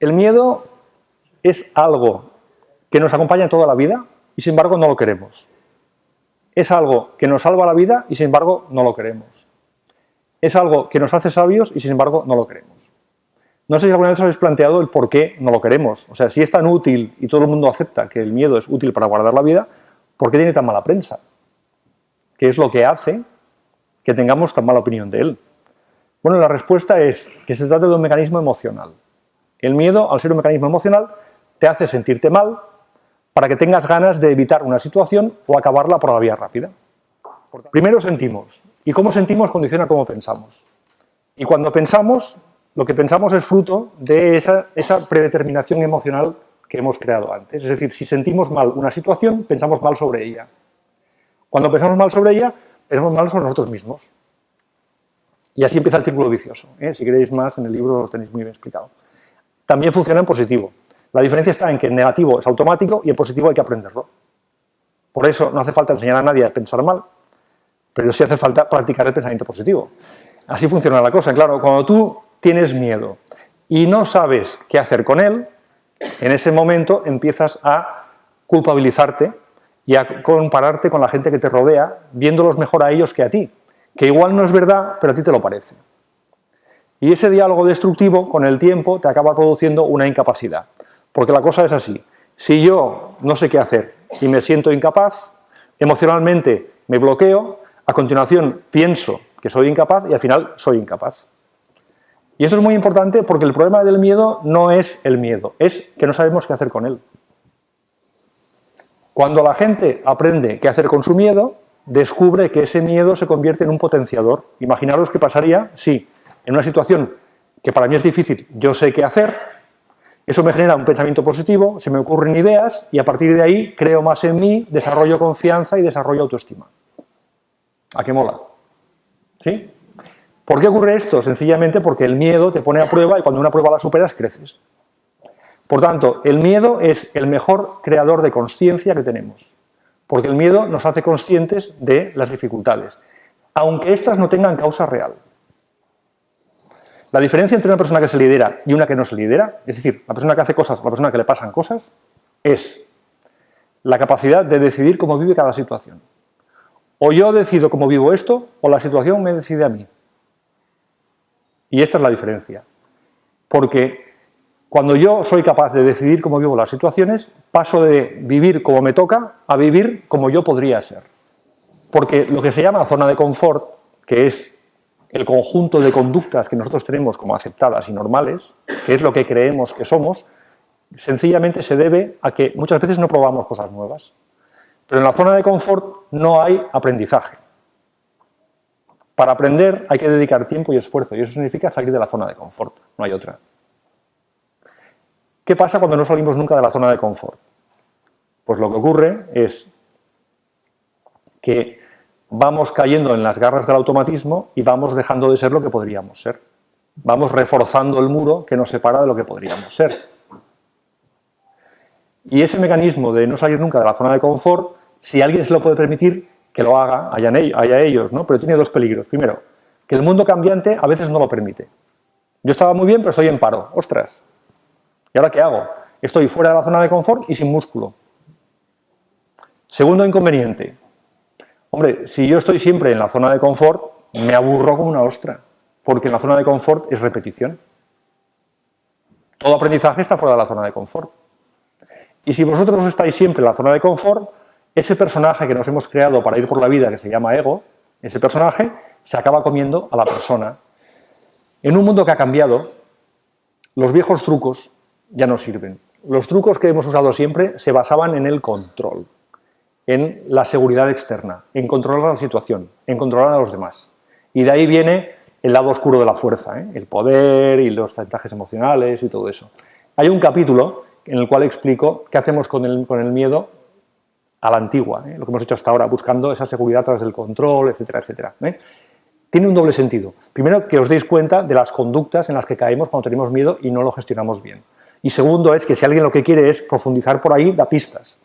El miedo es algo que nos acompaña toda la vida y sin embargo no lo queremos. Es algo que nos salva la vida y sin embargo no lo queremos. Es algo que nos hace sabios y sin embargo no lo queremos. No sé si alguna vez os habéis planteado el por qué no lo queremos. O sea, si es tan útil y todo el mundo acepta que el miedo es útil para guardar la vida, ¿por qué tiene tan mala prensa? ¿Qué es lo que hace que tengamos tan mala opinión de él? Bueno, la respuesta es que se trata de un mecanismo emocional. El miedo, al ser un mecanismo emocional, te hace sentirte mal para que tengas ganas de evitar una situación o acabarla por la vía rápida. Primero sentimos, y cómo sentimos condiciona cómo pensamos. Y cuando pensamos, lo que pensamos es fruto de esa predeterminación emocional que hemos creado antes. Es decir, si sentimos mal una situación, pensamos mal sobre ella. Cuando pensamos mal sobre ella, pensamos mal sobre nosotros mismos. Y así empieza el círculo vicioso. Si queréis más, en el libro lo tenéis muy bien explicado. También funciona en positivo. La diferencia está en que en negativo es automático y en positivo hay que aprenderlo. Por eso no hace falta enseñar a nadie a pensar mal, pero sí hace falta practicar el pensamiento positivo. Así funciona la cosa. Claro, cuando tú tienes miedo y no sabes qué hacer con él, en ese momento empiezas a culpabilizarte y a compararte con la gente que te rodea, viéndolos mejor a ellos que a ti, que igual no es verdad, pero a ti te lo parece. Y ese diálogo destructivo, con el tiempo, te acaba produciendo una incapacidad. Porque la cosa es así. Si yo no sé qué hacer y me siento incapaz, emocionalmente me bloqueo, a continuación pienso que soy incapaz y al final soy incapaz. Y esto es muy importante porque el problema del miedo no es el miedo, es que no sabemos qué hacer con él. Cuando la gente aprende qué hacer con su miedo, descubre que ese miedo se convierte en un potenciador. Imaginaros qué pasaría si en una situación que para mí es difícil, yo sé qué hacer, eso me genera un pensamiento positivo, se me ocurren ideas y a partir de ahí creo más en mí, desarrollo confianza y desarrollo autoestima. ¿A qué mola? ¿Sí? ¿Por qué ocurre esto? Sencillamente porque el miedo te pone a prueba y cuando una prueba la superas, creces. Por tanto, el miedo es el mejor creador de consciencia que tenemos, porque el miedo nos hace conscientes de las dificultades, aunque éstas no tengan causa real. La diferencia entre una persona que se lidera y una que no se lidera, es decir, la persona que hace cosas o la persona que le pasan cosas, es la capacidad de decidir cómo vive cada situación. O yo decido cómo vivo esto, o la situación me decide a mí. Y esta es la diferencia. Porque cuando yo soy capaz de decidir cómo vivo las situaciones, paso de vivir como me toca a vivir como yo podría ser. Porque lo que se llama zona de confort, que es el conjunto de conductas que nosotros tenemos como aceptadas y normales, que es lo que creemos que somos, sencillamente se debe a que muchas veces no probamos cosas nuevas. Pero en la zona de confort no hay aprendizaje. Para aprender hay que dedicar tiempo y esfuerzo, y eso significa salir de la zona de confort, no hay otra. ¿Qué pasa cuando no salimos nunca de la zona de confort? Pues lo que ocurre es que vamos cayendo en las garras del automatismo y vamos dejando de ser lo que podríamos ser. Vamos reforzando el muro que nos separa de lo que podríamos ser. Y ese mecanismo de no salir nunca de la zona de confort, si alguien se lo puede permitir, que lo haga, haya ellos, ¿no? Pero tiene dos peligros. Primero, que el mundo cambiante a veces no lo permite. Yo estaba muy bien, pero estoy en paro. ¡Ostras! ¿Y ahora qué hago? Estoy fuera de la zona de confort y sin músculo. Segundo inconveniente. Hombre, si yo estoy siempre en la zona de confort, me aburro como una ostra, porque en la zona de confort es repetición. Todo aprendizaje está fuera de la zona de confort. Y si vosotros estáis siempre en la zona de confort, ese personaje que nos hemos creado para ir por la vida, que se llama ego, ese personaje se acaba comiendo a la persona. En un mundo que ha cambiado, los viejos trucos ya no sirven. Los trucos que hemos usado siempre se basaban en el control, en la seguridad externa, en controlar la situación, en controlar a los demás. Y de ahí viene el lado oscuro de la fuerza, el poder y los chantajes emocionales y todo eso. Hay un capítulo en el cual explico qué hacemos con el miedo a la antigua, lo que hemos hecho hasta ahora, buscando esa seguridad tras el control, etcétera, etcétera. Tiene un doble sentido. Primero, que os deis cuenta de las conductas en las que caemos cuando tenemos miedo y no lo gestionamos bien. Y segundo, es que si alguien lo que quiere es profundizar por ahí, da pistas.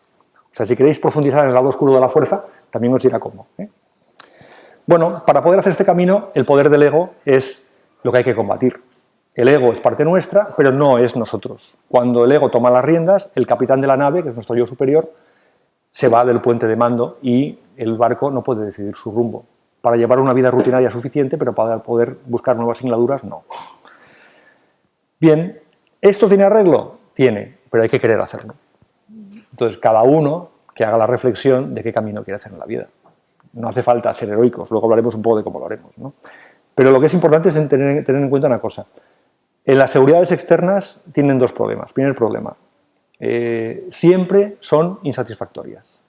O sea, si queréis profundizar en el lado oscuro de la fuerza, también os dirá cómo. Bueno, para poder hacer este camino, el poder del ego es lo que hay que combatir. El ego es parte nuestra, pero no es nosotros. Cuando el ego toma las riendas, el capitán de la nave, que es nuestro yo superior, se va del puente de mando y el barco no puede decidir su rumbo. Para llevar una vida rutinaria suficiente, pero para poder buscar nuevas singladuras, no. Bien, ¿esto tiene arreglo? Tiene, pero hay que querer hacerlo. Entonces, cada uno que haga la reflexión de qué camino quiere hacer en la vida. No hace falta ser heroicos, luego hablaremos un poco de cómo lo haremos, ¿no? Pero lo que es importante es tener en cuenta una cosa. En las seguridades externas tienen dos problemas. Primer problema, siempre son insatisfactorias.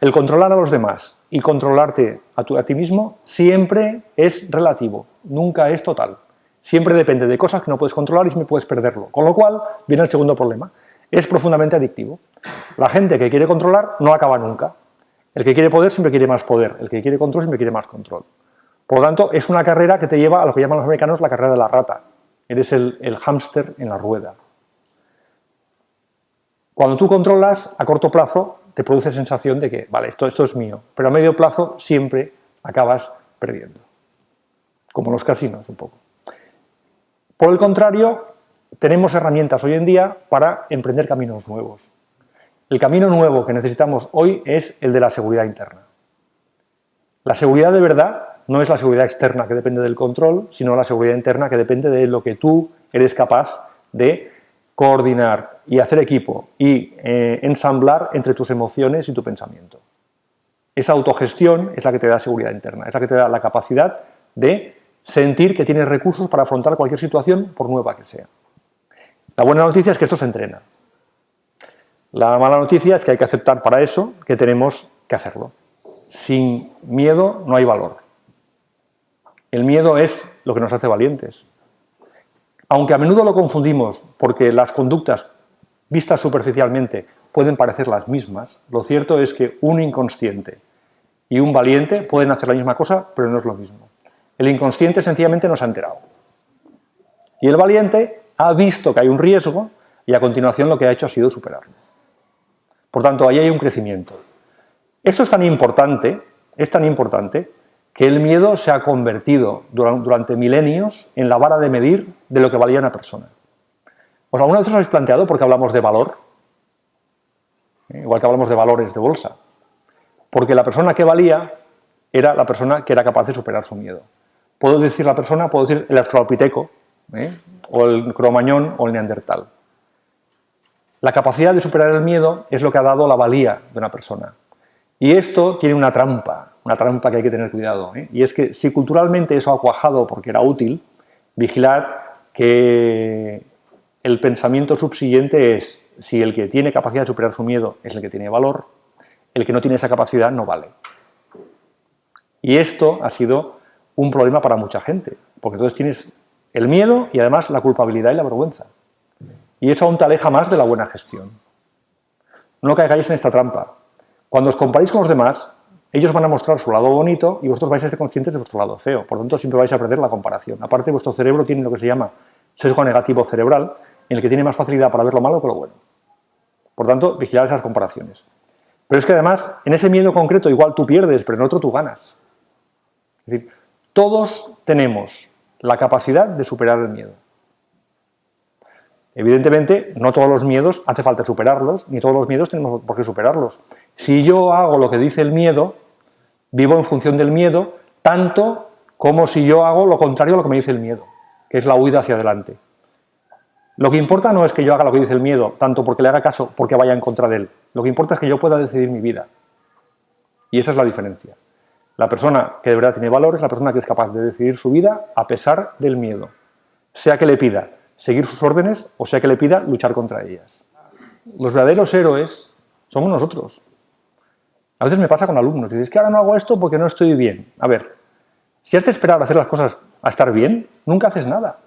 El controlar a los demás y controlarte a ti mismo siempre es relativo, nunca es total. Siempre depende de cosas que no puedes controlar y siempre puedes perderlo. Con lo cual, viene el segundo problema. Es profundamente adictivo. La gente que quiere controlar no acaba nunca. El que quiere poder siempre quiere más poder. El que quiere control siempre quiere más control. Por lo tanto, es una carrera que te lleva a lo que llaman los americanos la carrera de la rata. Eres el hámster en la rueda. Cuando tú controlas, a corto plazo, te produce sensación de que, vale, esto es mío. Pero a medio plazo siempre acabas perdiendo. Como los casinos, un poco. Por el contrario, tenemos herramientas hoy en día para emprender caminos nuevos. El camino nuevo que necesitamos hoy es el de la seguridad interna. La seguridad de verdad no es la seguridad externa que depende del control, sino la seguridad interna que depende de lo que tú eres capaz de coordinar y hacer equipo y ensamblar entre tus emociones y tu pensamiento. Esa autogestión es la que te da seguridad interna, es la que te da la capacidad de sentir que tienes recursos para afrontar cualquier situación, por nueva que sea. La buena noticia es que esto se entrena. La mala noticia es que hay que aceptar para eso que tenemos que hacerlo. Sin miedo no hay valor. El miedo es lo que nos hace valientes. Aunque a menudo lo confundimos porque las conductas vistas superficialmente pueden parecer las mismas, lo cierto es que un inconsciente y un valiente pueden hacer la misma cosa, pero no es lo mismo. El inconsciente sencillamente no se ha enterado. Y el valiente ha visto que hay un riesgo y a continuación lo que ha hecho ha sido superarlo. Por tanto, ahí hay un crecimiento. Esto es tan importante que el miedo se ha convertido durante milenios en la vara de medir de lo que valía una persona. ¿Os alguna vez os habéis planteado por qué hablamos de valor? Igual que hablamos de valores de bolsa. Porque la persona que valía era la persona que era capaz de superar su miedo. Puedo decir la persona, puedo decir el australopiteco, o el cromañón o el neandertal. La capacidad de superar el miedo es lo que ha dado la valía de una persona. Y esto tiene una trampa que hay que tener cuidado. Y es que si culturalmente eso ha cuajado porque era útil, vigilad que el pensamiento subsiguiente es: si el que tiene capacidad de superar su miedo es el que tiene valor, el que no tiene esa capacidad no vale. Y esto ha sido un problema para mucha gente, porque entonces tienes el miedo y además la culpabilidad y la vergüenza. Y eso aún te aleja más de la buena gestión. No caigáis en esta trampa. Cuando os comparéis con los demás, ellos van a mostrar su lado bonito y vosotros vais a ser conscientes de vuestro lado feo. Por lo tanto, siempre vais a perder la comparación. Aparte, vuestro cerebro tiene lo que se llama sesgo negativo cerebral, en el que tiene más facilidad para ver lo malo que lo bueno. Por tanto, vigilad esas comparaciones. Pero es que además, en ese miedo concreto igual tú pierdes, pero en otro tú ganas. Es decir, todos tenemos la capacidad de superar el miedo. Evidentemente, no todos los miedos hace falta superarlos, ni todos los miedos tenemos por qué superarlos. Si yo hago lo que dice el miedo, vivo en función del miedo, tanto como si yo hago lo contrario a lo que me dice el miedo, que es la huida hacia adelante. Lo que importa no es que yo haga lo que dice el miedo, tanto porque le haga caso, porque vaya en contra de él. Lo que importa es que yo pueda decidir mi vida. Y esa es la diferencia. La persona que de verdad tiene valor es la persona que es capaz de decidir su vida a pesar del miedo. Sea que le pida seguir sus órdenes o sea que le pida luchar contra ellas. Los verdaderos héroes somos nosotros. A veces me pasa con alumnos, dices que ahora no hago esto porque no estoy bien. A ver, si has de esperar a hacer las cosas a estar bien, nunca haces nada.